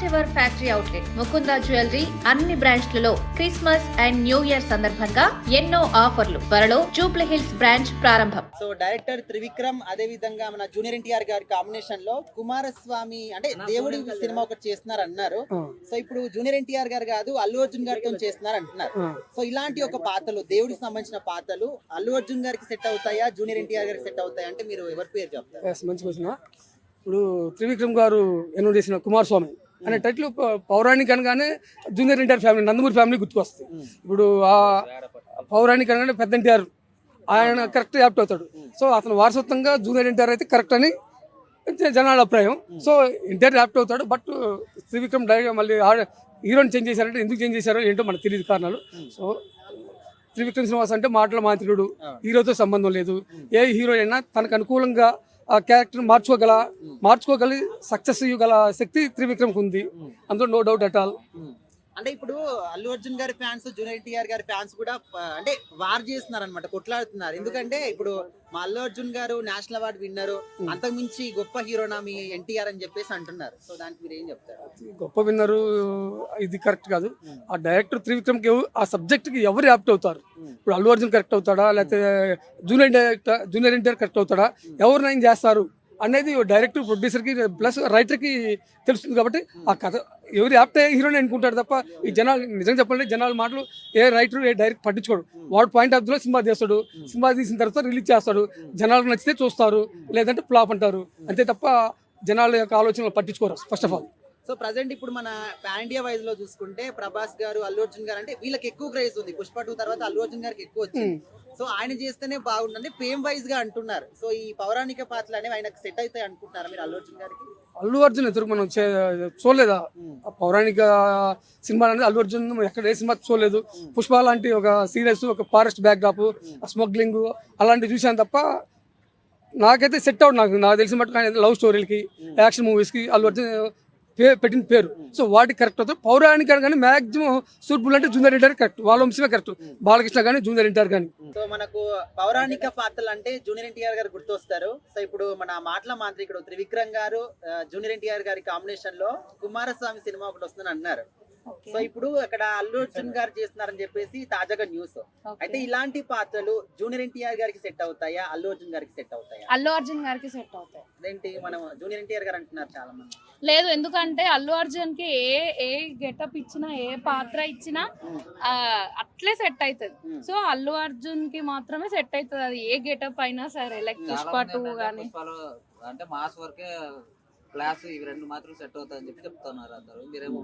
First ever factory outlet Mukunda jewellery అన్ని బ్రాంచ్లలో Christmas and new year సందర్భంగా ఎన్నో ఆఫర్లు. త్వరలో జూబ్లీ హిల్స్ బ్రాంచ్ ప్రారంభం. సో డైరెక్టర్ త్రివిక్రమ్ అదే విధంగా మన జూనియర్ ఎన్టీఆర్ గారి కాంబినేషన్ లో కుమారస్వామి అంటే దేవుడి సినిమా ఒకటి చేస్తున్నారు అన్నారు. సో ఇప్పుడు జూనియర్ ఎన్టీఆర్ గారు కాదు అల్లు అర్జున్ గారితో చేస్తున్నారు అంటున్నారు. సో ఇలాంటి ఒక పాత్రలు దేవుడికి సంబంధించిన పాత్రలు అల్లు అర్జున్ గారికి సెట్ అవుతాయా, జూనియర్ ఎన్టీఆర్ గారికి సెట్ అవుతాయా అంటే మీరు ఎవరి పేరు చెప్తారు? మంచి క్వశ్చన్. ఇప్పుడు త్రివిక్రమ్ గారు ఎన్నో చేసిన కుమారస్వామి అనే టైటిల్ పౌరాణిక అనగానే junior NTR family, Nandamuri family గుర్తుకొస్తుంది. ఇప్పుడు ఆ పౌరాణిక అనగానే పెద్ద ఎన్టీఆర్ ఆయన కరెక్ట్ యాప్ట్ అవుతాడు. సో అతను వారసత్వంగా జూనియర్ ఎన్టీఆర్ అయితే కరెక్ట్ అని జనాల అభిప్రాయం. సో ఎన్టీఆర్ యాప్ట్ అవుతాడు. బట్ త్రివిక్రమ్ డైరెక్ట్ మళ్ళీ హీరోని చేంజ్ చేశారంటే ఎందుకు చేంజ్ చేశారో ఏంటో మనకు తెలియదు కారణాలు. సో త్రివిక్రమ్ శ్రీనివాస్ అంటే మాటల మాంత్రికుడు, హీరోతో సంబంధం లేదు. ఏ హీరో అయినా తనకు అనుకూలంగా ఆ క్యారెక్టర్ మార్చుకోగలి సక్సెస్ ఇవ్వగల శక్తి త్రివిక్రమ్కి ఉంది. అందులో నో డౌట్ అట్ ఆల్. అంటే ఇప్పుడు అల్లు అర్జున్ గారి ఫ్యాన్స్ జూనియర్ ఎన్టీఆర్ గారి ఫ్యాన్స్ కూడా అంటే వార్ చేస్తున్నారు అనమాట, కొట్లాడుతున్నారు. ఎందుకంటే ఇప్పుడు మా అల్లు అర్జున్ గారు నేషనల్ అవార్డు విన్నరు, అంతకు మించి గొప్ప హీరోనా మీ ఎన్టీఆర్ అని చెప్పేసి అంటున్నారు. సో దానికి మీరు ఏం చెప్తారు? గొప్ప విన్నరు ఇది కరెక్ట్ కాదు. ఆ డైరెక్టర్ త్రివిక్రమ్కి ఆ సబ్జెక్ట్కి ఎవరు యాప్ట్ అవుతారు? ఇప్పుడు అల్లు అర్జున్ కరెక్ట్ అవుతాడా, లేకపోతే జూనియర్ ఎన్టీఆర్ కరెక్ట్ అవుతాడా, ఎవరు నయం చేస్తారు అనేది డైరెక్టర్, ప్రొడ్యూసర్కి ప్లస్ రైటర్కి తెలుస్తుంది. కాబట్టి ఆ కథ ఎవరు యాప్ట్ అయ్యే హీరోని అనుకుంటాడు తప్ప ఈ జనాలు నిజంగా చెప్పాలంటే జనాల మాటలు ఏ రైటర్ ఏ డైరెక్ట్ పట్టించుకోడు. వాడు పాయింట్ ఆఫ్ వ్యూలో సినిమా చేస్తాడు, సినిమా తీసిన తర్వాత రిలీజ్ చేస్తాడు. జనాలకు నచ్చితే చూస్తారు, లేదంటే ఫ్లాప్ అంటారు. అంతే తప్ప జనాల యొక్క ఆలోచనలు పట్టించుకోరు first of all. So present ఇప్పుడు మన పాన్ ఇండియా వైజ్ లో చూసుకుంటే ప్రభాస్ గారు, అల్లు అర్జున్ గారు అంటే వీళ్ళకి ఎక్కువ క్రేజ్ ఉంది. పుష్ప 2 తర్వాత అల్లు అర్జున్ గారికి ఎక్కువ వచ్చింది. సో ఆయన చేస్తేనే బాగుంటుంది ఫేమ్ వైజ్ గా అంటున్నారు. సో ఈ పౌరాణిక పాత్రలు అనేవి ఆయనకు సెట్ అవుతాయి అనుకుంటున్నారా మీరు అల్లు అర్జున్ గారికి? అల్లు అర్జున్ ఎదురు మనం చూడలేదా పౌరాణిక సినిమా అనేది? అల్లు అర్జున్ ఎక్కడ ఏ సినిమా చూడలేదు. పుష్ప లాంటి ఒక సీరియస్, ఒక ఫారెస్ట్ బ్యాక్ డ్రాప్, స్మగ్లింగ్ అలాంటివి చూశాను తప్ప నాకైతే సెట్ అవుట్. నాకు తెలిసిన మటుకు లవ్ స్టోరీలకి, యాక్షన్ మూవీస్కి అల్లు అర్జున్ పెట్టిన పేరు. సో వాటికి కరెక్ట్ అవుతుంది. పౌరాణిక కానీ మాక్సిమం సూట్ఫుల్ అంటే జూనియర్ ఎన్టీఆర్ కరెక్ట్, వాళ్ళ వంశమే కరెక్ట్. బాలకృష్ణ కానీ జూనియర్ ఎన్టీఆర్ కానీ. సో మనకు పౌరాణిక పాత్రలు అంటే జూనియర్ ఎన్టీఆర్ గారు గుర్తొస్తారు. సో ఇప్పుడు మన మాటల మాంత్రికుడు త్రివిక్రమ్ గారు జూనియర్ ఎన్టీఆర్ గారి కాంబినేషన్ లో కుమారస్వామి సినిమా ఒకటి వస్తుందని అన్నారు. సో ఇప్పుడు అక్కడ అల్లు అర్జున్ గారు చేస్తున్నారని చెప్పేసి తాజాగా న్యూస్. అయితే ఇలాంటి పాత్రలు జూనియర్ ఎన్టీఆర్ గారికి సెట్ అవుతాయా, అల్లు అర్జున్ గారికి సెట్ అవుతాయా? అల్లు అర్జున్ గారికి సెట్ అవుతాయి. అదేంటి మనం జూనియర్ ఎన్టీఆర్ గారు అంటున్నారు చాలా మంది? లేదు, ఎందుకంటే అల్లు అర్జున్ కి ఏ గెటప్ ఇచ్చినా, ఏ పాత్ర ఇచ్చినా అట్లే సెట్ అవుతుంది. సో అల్లు అర్జున్ కి మాత్రమే సెట్ అవుతుంది. అది ఏ గెటప్ అయినా సరే, లైక్ పుష్ప 2 గానీ అంటే మాస్ వరకే క్లాస్ ఇవి రెండు మాత్రం సెట్ అవుతాయని చెప్పి చెప్తున్నారు అందరూ. మీరేమో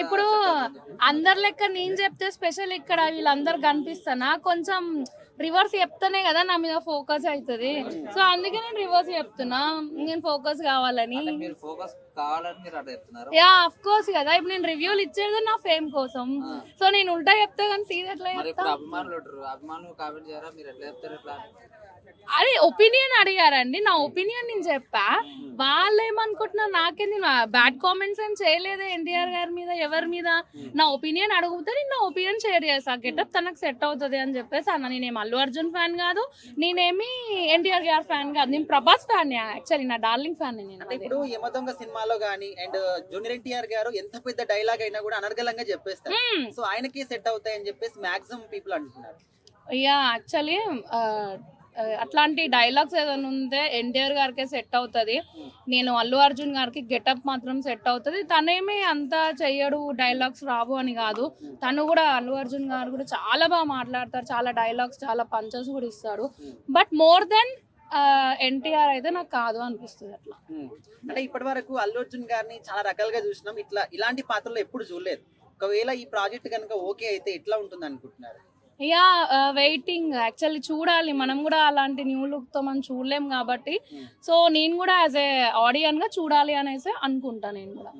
ఇప్పుడు అందరి లెక్క నేను చెప్తే స్పెషల్ ఇక్కడ వీళ్ళందరు కనిపిస్తానా, కొంచెం రివర్స్ చెప్తానే కదా నా మీద ఫోకస్ అవుతుంది. సో అందుకే నేను రివర్స్ చెప్తున్నా, నేను ఫోకస్ కావాలని. యా ఆఫ్ కోర్స్ కదా, ఇప్పుడు నేను రివ్యూలు ఇచ్చేది నా ఫేమ్ కోసం. సో నేను ఉల్టా చెప్తా కానీ సీదా ఎట్లా చెప్తా? అదే ఒపీనియన్ అడిగారండి, నా ఒపీనియన్ నేను చెప్పా. వాళ్ళు ఏమనుకుంటున్నారు నాకేంది, బ్యాడ్ కామెంట్స్ ఏం చేయలేదు ఎన్టీఆర్ గారి మీద, ఎవరి మీద. నా ఒపీనియన్ అడుగుతా, నేను నా ఒపీనియన్ షేర్ చేస్తా. గెటప్ తనకు సెట్ అవుతుంది అని చెప్పేసి అన్న. నేనేమి అల్లు అర్జున్ ఫ్యాన్ కాదు, నేనేమి ఎన్టీఆర్ గారి ఫ్యాన్ కాదు, నేను ప్రభాస్ ఫ్యాన్. యాక్చువల్లీ నా డార్లింగ్ ఫ్యాన్ నేను. ఇప్పుడు యమదొంగ సినిమాలో గానీ అండ్ జూనియర్ ఎన్టీఆర్ గారు ఎంత పెద్ద డైలాగ్ అయినా కూడా అనర్గళంగా చెప్పేస్తారు. సో ఆయనకి సెట్ అవుతాయని చెప్పేసి మాక్సిమం పీపుల్ అంటున్నారు. యా యాక్చువల్లీ అట్లాంటి డైలాగ్స్ ఏదైనా ఉంటే ఎన్టీఆర్ గారికే సెట్ అవుతుంది. నేను అల్లు అర్జున్ గారికి గెటప్ మాత్రం సెట్ అవుతుంది. తనేమి అంతా చెయ్యడు, డైలాగ్స్ రావు అని కాదు. తను కూడా అల్లు అర్జున్ గారు కూడా చాలా బాగా మాట్లాడతారు, చాలా డైలాగ్స్, చాలా పంచెస్ కూడా ఇస్తాడు. బట్ మోర్ దెన్ ఎన్టీఆర్ అయితే నాకు కాదు అనిపిస్తుంది అట్లా. అంటే ఇప్పటి వరకు అల్లు అర్జున్ గారిని చాలా రకాలుగా చూసినాం, ఇలాంటి పాత్రలు ఎప్పుడు చూడలేదు. ఒకవేళ ఈ ప్రాజెక్ట్ కనుక ఓకే అయితే ఎట్లా ఉంటుంది అనుకుంటున్నారు? యా వెయిటింగ్, యాక్చువల్లీ చూడాలి. మనం కూడా అలాంటి న్యూ లుక్ తో మనం చూడలేం కాబట్టి, సో నేను కూడా యాజ్ ఏ ఆడియన్ గా చూడాలి అనేసి అనుకుంటా నేను కూడా.